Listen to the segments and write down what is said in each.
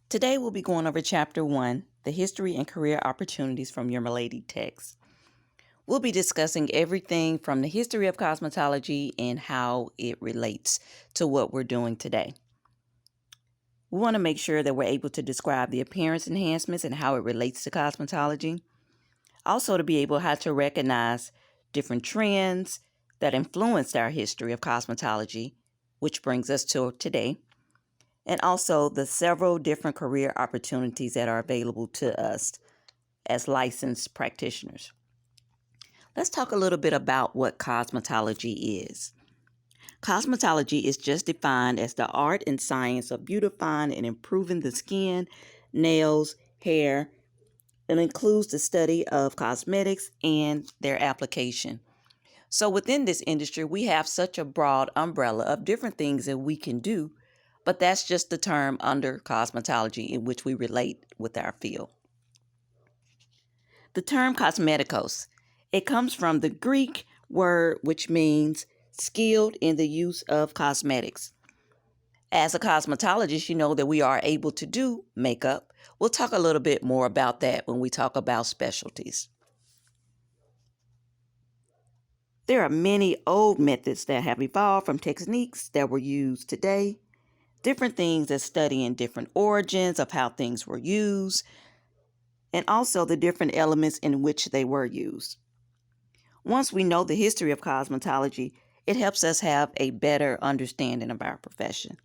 Today we'll be going over Chapter 1, the history and career opportunities from your Milady text. We'll be discussing everything from the history of cosmetology and how it relates to what we're doing today. We want to make sure that we're able to describe the appearance enhancements and how it relates to cosmetology. Also to be able how to recognize different trends that influenced our history of cosmetology, which brings us to today. And also the several different career opportunities that are available to us as licensed practitioners. Let's talk a little bit about what cosmetology is. Cosmetology is just defined as the art and science of beautifying and improving the skin, nails, hair. It includes the study of cosmetics and their application. So within this industry, we have such a broad umbrella of different things that we can do, but that's just the term under cosmetology in which we relate with our field. The term cosmeticos, it comes from the Greek word which means skilled in the use of cosmetics. As a cosmetologist, you know that we are able to do makeup. We'll talk a little bit more about that when we talk about specialties. There are many old methods that have evolved from techniques that were used today. Different things that studying different origins of how things were used, and also the different elements in which they were used. Once we know the history of cosmetology, it helps us have a better understanding of our profession.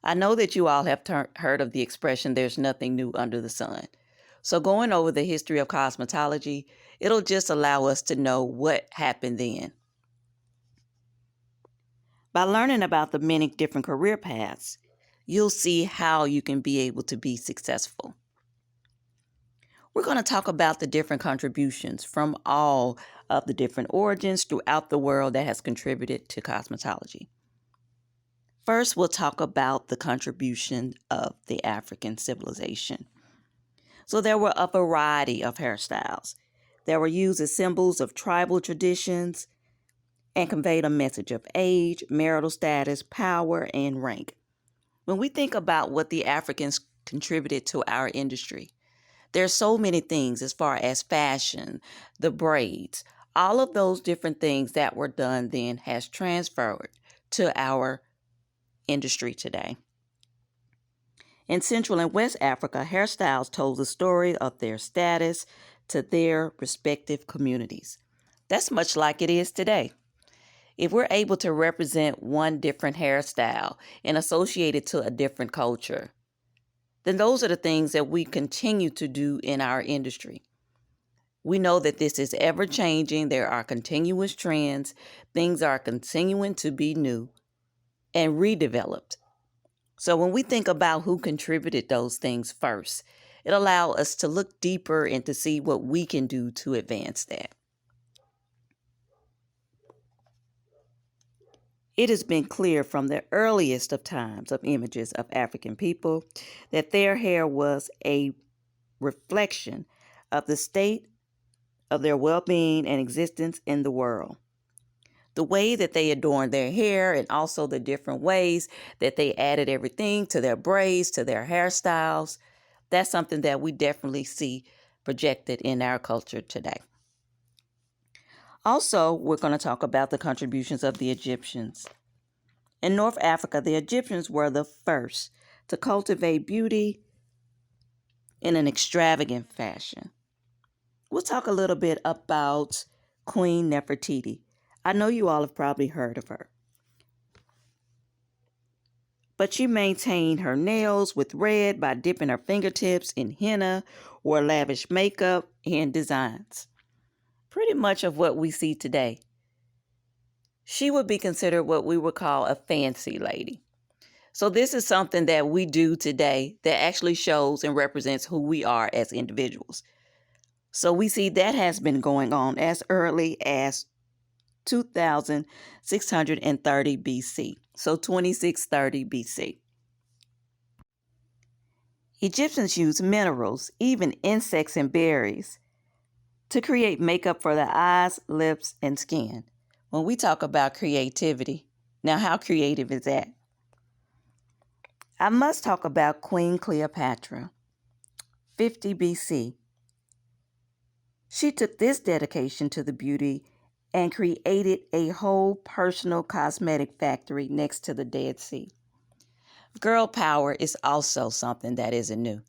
I know that you all have heard of the expression, there's nothing new under the sun. So going over the history of cosmetology, it'll just allow us to know what happened then. By learning about the many different career paths, you'll see how you can be able to be successful. We're going to talk about the different contributions from all of the different origins throughout the world that has contributed to cosmetology. First, we'll talk about the contribution of the African civilization. So there were a variety of hairstyles that were used as symbols of tribal traditions and conveyed a message of age, marital status, power, and rank. When we think about what the Africans contributed to our industry, there's so many things as far as fashion, the braids, all of those different things that were done then has transferred to our industry today. In Central and West Africa, hairstyles told the story of their status to their respective communities. That's much like it is today. If we're able to represent one different hairstyle and associate it to a different culture, then those are the things that we continue to do in our industry. We know that this is ever changing. There are continuous trends. Things are continuing to be new and redeveloped. So when we think about who contributed those things first, it allows us to look deeper and to see what we can do to advance that. It has been clear from the earliest of times of images of African people that their hair was a reflection of the state of their well-being and existence in the world. The way that they adorned their hair and also the different ways that they added everything to their braids, to their hairstyles, that's something that we definitely see projected in our culture today. Also, we're going to talk about the contributions of the Egyptians. In North Africa, the Egyptians were the first to cultivate beauty in an extravagant fashion. We'll talk a little bit about Queen Nefertiti. I know you all have probably heard of her. But she maintained her nails with red by dipping her fingertips in henna, wore lavish makeup and designs. Pretty much of what we see today. She would be considered what we would call a fancy lady. So this is something that we do today that actually shows and represents who we are as individuals. So we see that has been going on as early as 2630 BC. So 2630 BC. Egyptians used minerals, even insects and berries, to create makeup for the eyes, lips, and skin. When we talk about creativity, now how creative is that? I must talk about Queen Cleopatra, 50 BC. She took this dedication to the beauty and created a whole personal cosmetic factory next to the Dead Sea. Girl power is also something that isn't new.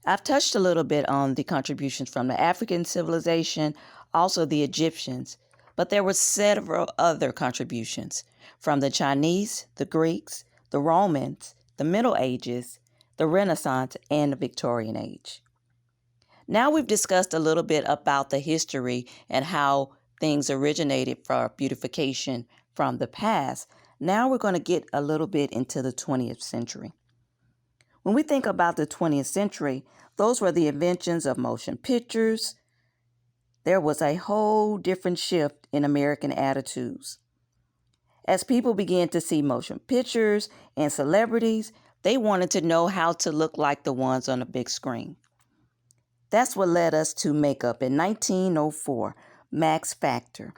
I've touched a little bit on the contributions from the African civilization, also the Egyptians, but there were several other contributions from the Chinese, the Greeks, the Romans, the Middle Ages, the Renaissance, and the Victorian Age. Now we've discussed a little bit about the history and how things originated for beautification from the past. Now we're going to get a little bit into the 20th century. When we think about the 20th century, those were the inventions of motion pictures. There was a whole different shift in American attitudes. As people began to see motion pictures and celebrities, they wanted to know how to look like the ones on the big screen. That's what led us to makeup in 1904, Max Factor.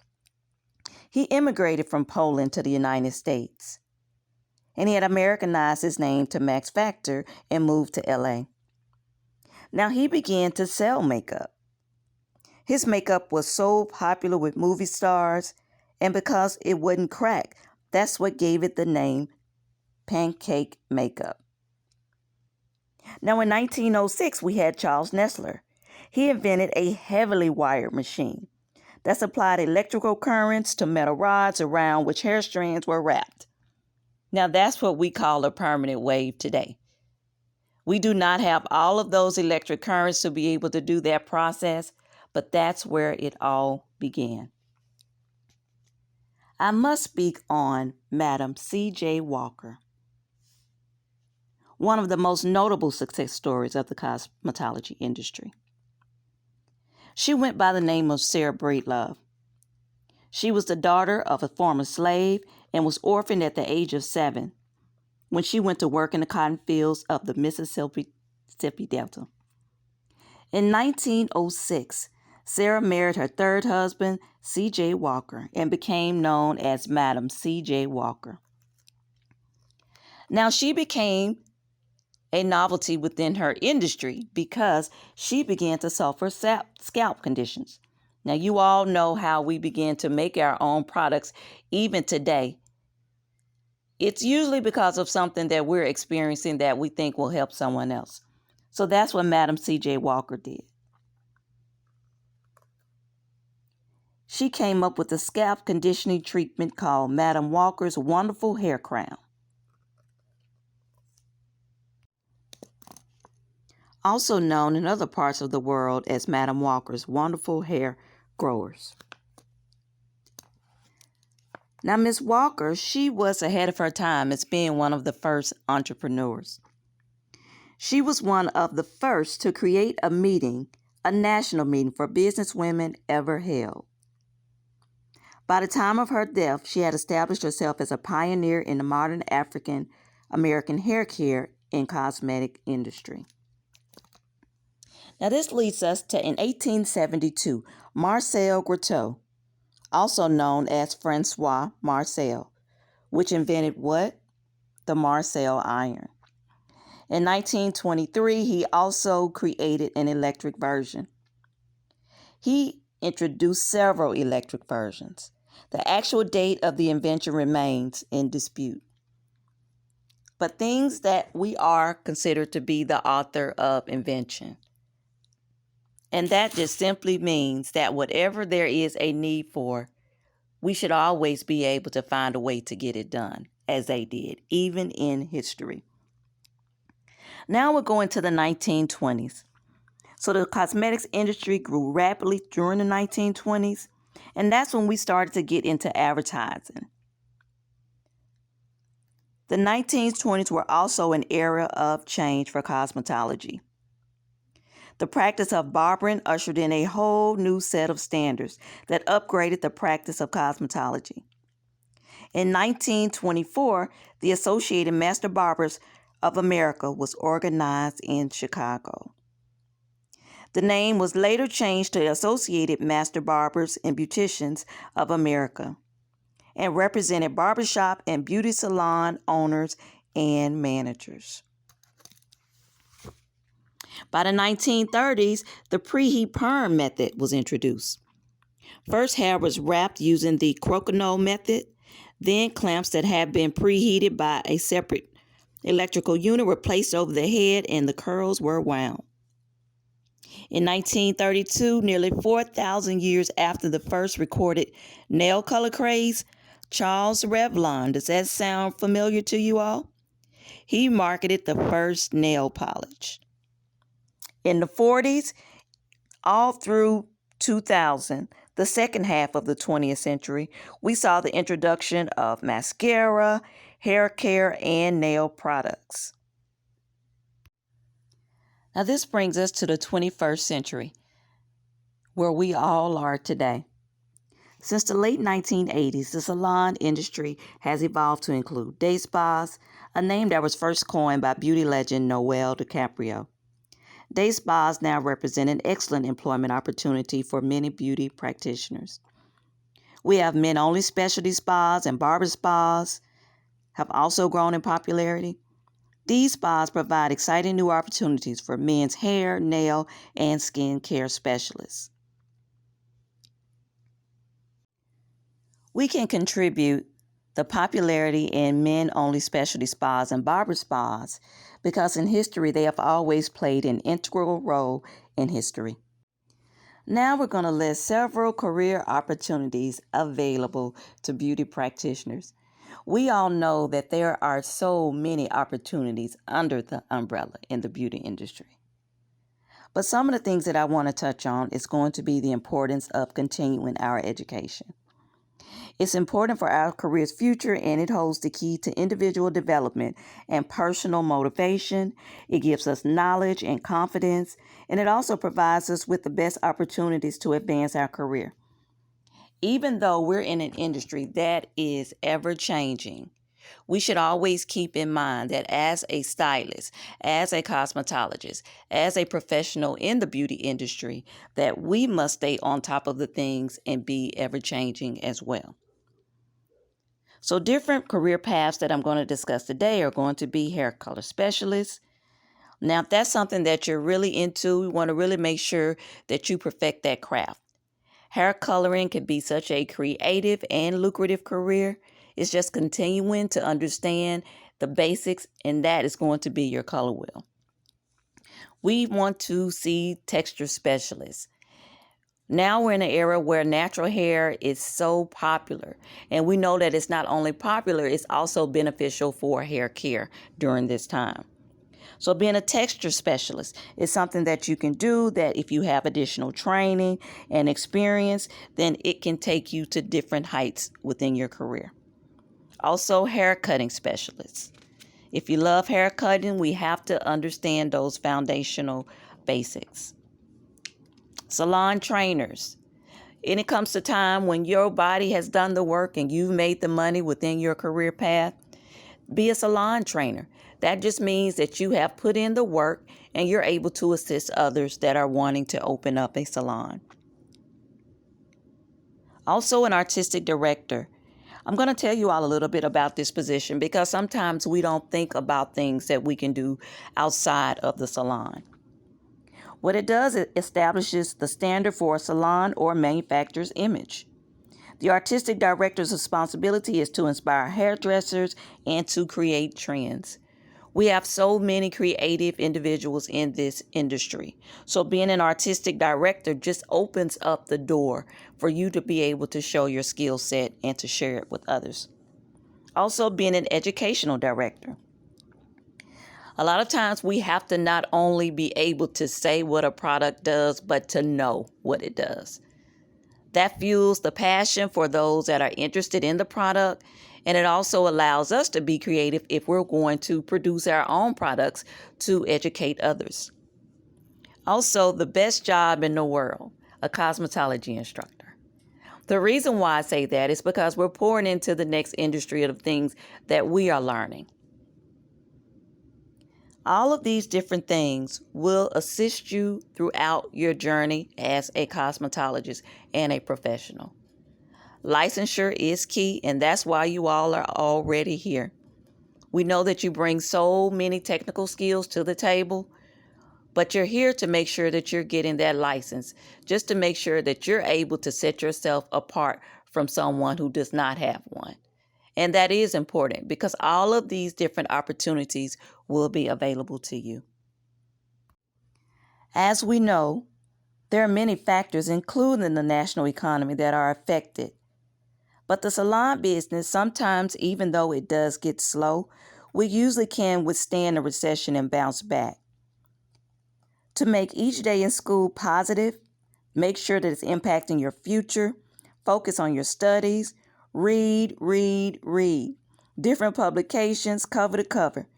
He immigrated from Poland to the United States, and he had Americanized his name to Max Factor and moved to LA. Now he began to sell makeup. His makeup was so popular with movie stars, and because it wouldn't crack, that's what gave it the name pancake makeup. Now in 1906, we had Charles Nessler. He invented a heavily wired machine that supplied electrical currents to metal rods around which hair strands were wrapped. Now that's what we call a permanent wave today. We do not have all of those electric currents to be able to do that process, but that's where it all began. I must speak on Madam C.J. Walker, one of the most notable success stories of the cosmetology industry. She went by the name of Sarah Breedlove. She was the daughter of a former slave and was orphaned at the age of 7 when she went to work in the cotton fields of the Mississippi Delta. In 1906, Sarah married her third husband, C.J. Walker, and became known as Madam C.J. Walker. Now, she became a novelty within her industry because she began to suffer scalp conditions. Now, you all know how we began to make our own products even today. It's usually because of something that we're experiencing that we think will help someone else. So that's what Madam C.J. Walker did. She came up with a scalp conditioning treatment called Madam Walker's Wonderful Hair Crown. Also known in other parts of the world as Madam Walker's Wonderful Hair Growers. Now, Miss Walker, she was ahead of her time as being one of the first entrepreneurs. She was one of the first to create a meeting, a national meeting for businesswomen ever held. By the time of her death, she had established herself as a pioneer in the modern African American hair care and cosmetic industry. Now, this leads us to in 1872, Marcel Gratteau, also known as Francois Marcel, which invented what? The Marcel iron. In 1923, he also created an electric version. He introduced several electric versions. The actual date of the invention remains in dispute. But things that we are considered to be the author of invention. And that just simply means that whatever there is a need for, we should always be able to find a way to get it done, as they did, even in history. Now we're going to the 1920s. So the cosmetics industry grew rapidly during the 1920s, and that's when we started to get into advertising. The 1920s were also an era of change for cosmetology. The practice of barbering ushered in a whole new set of standards that upgraded the practice of cosmetology. In 1924, the Associated Master Barbers of America was organized in Chicago. The name was later changed to the Associated Master Barbers and Beauticians of America, and represented barbershop and beauty salon owners and managers. By the 1930s, the preheat perm method was introduced. First, hair was wrapped using the crokinole method. Then, clamps that had been preheated by a separate electrical unit were placed over the head and the curls were wound. In 1932, nearly 4,000 years after the first recorded nail color craze, Charles Revlon, does that sound familiar to you all? He marketed the first nail polish. In the 40s, all through 2000, the second half of the 20th century, we saw the introduction of mascara, hair care, and nail products. Now, this brings us to the 21st century, where we all are today. Since the late 1980s, the salon industry has evolved to include day spas, a name that was first coined by beauty legend Noel DiCaprio. Day spas now represent an excellent employment opportunity for many beauty practitioners. We have men-only specialty spas and barber spas have also grown in popularity. These spas provide exciting new opportunities for men's hair, nail, and skin care specialists. We can contribute the popularity in men-only specialty spas and barber spas because in history they have always played an integral role in history. Now we're going to list several career opportunities available to beauty practitioners. We all know that there are so many opportunities under the umbrella in the beauty industry. But some of the things that I want to touch on is going to be the importance of continuing our education. It's important for our career's future, and it holds the key to individual development and personal motivation. It gives us knowledge and confidence, and it also provides us with the best opportunities to advance our career. Even though we're in an industry that is ever changing, we should always keep in mind that as a stylist, as a cosmetologist, as a professional in the beauty industry, that we must stay on top of the things and be ever changing as well. So different career paths that I'm going to discuss today are going to be hair color specialist. Now, if that's something that you're really into, you want to really make sure that you perfect that craft. Hair coloring can be such a creative and lucrative career. It's just continuing to understand the basics, and that is going to be your color wheel. We want to see texture specialists. Now we're in an era where natural hair is so popular, and we know that it's not only popular, it's also beneficial for hair care during this time. So being a texture specialist is something that you can do, that if you have additional training and experience, then it can take you to different heights within your career. Also, hair cutting specialists. If you love hair cutting, we have to understand those foundational basics. Salon trainers. And it comes to time when your body has done the work and you've made the money within your career path, be a salon trainer. That just means that you have put in the work and you're able to assist others that are wanting to open up a salon. Also, an artistic director. I'm going to tell you all a little bit about this position because sometimes we don't think about things that we can do outside of the salon. What it does, it establishes the standard for a salon or manufacturer's image. The artistic director's responsibility is to inspire hairdressers and to create trends. We have so many creative individuals in this industry. So being an artistic director just opens up the door for you to be able to show your skill set and to share it with others. Also being an educational director. A lot of times we have to not only be able to say what a product does, but to know what it does. That fuels the passion for those that are interested in the product, and it also allows us to be creative if we're going to produce our own products to educate others. Also, the best job in the world, a cosmetology instructor. The reason why I say that is because we're pouring into the next industry of things that we are learning. All of these different things will assist you throughout your journey as a cosmetologist and a professional. Licensure is key, and that's why you all are already here. We know that you bring so many technical skills to the table, but you're here to make sure that you're getting that license, just to make sure that you're able to set yourself apart from someone who does not have one. And that is important because all of these different opportunities will be available to you. As we know, there are many factors, including the national economy, that are affected. But the salon business, sometimes, even though it does get slow, we usually can withstand a recession and bounce back. To make each day in school positive, make sure that it's impacting your future, focus on your studies, read, read, read. Different publications, cover to cover.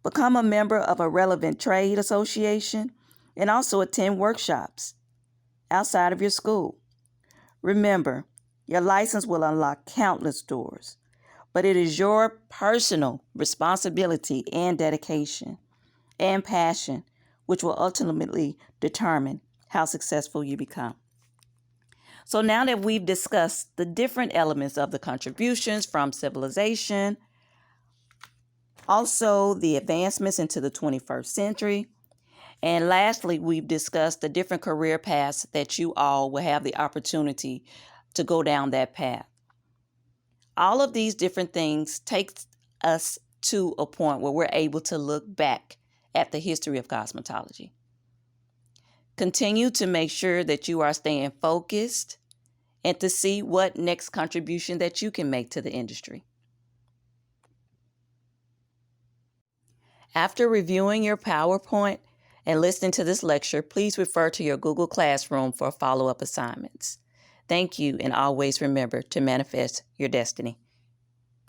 Become a member of a relevant trade association and also attend workshops outside of your school. Remember, your license will unlock countless doors, but it is your personal responsibility and dedication and passion which will ultimately determine how successful you become. So now that we've discussed the different elements of the contributions from civilization, also the advancements into the 21st century, and lastly, we've discussed the different career paths that you all will have the opportunity to go down that path. All of these different things take us to a point where we're able to look back at the history of cosmetology. Continue to make sure that you are staying focused and to see what next contribution that you can make to the industry. After reviewing your PowerPoint and listening to this lecture, please refer to your Google Classroom for follow-up assignments. Thank you, and always remember to manifest your destiny.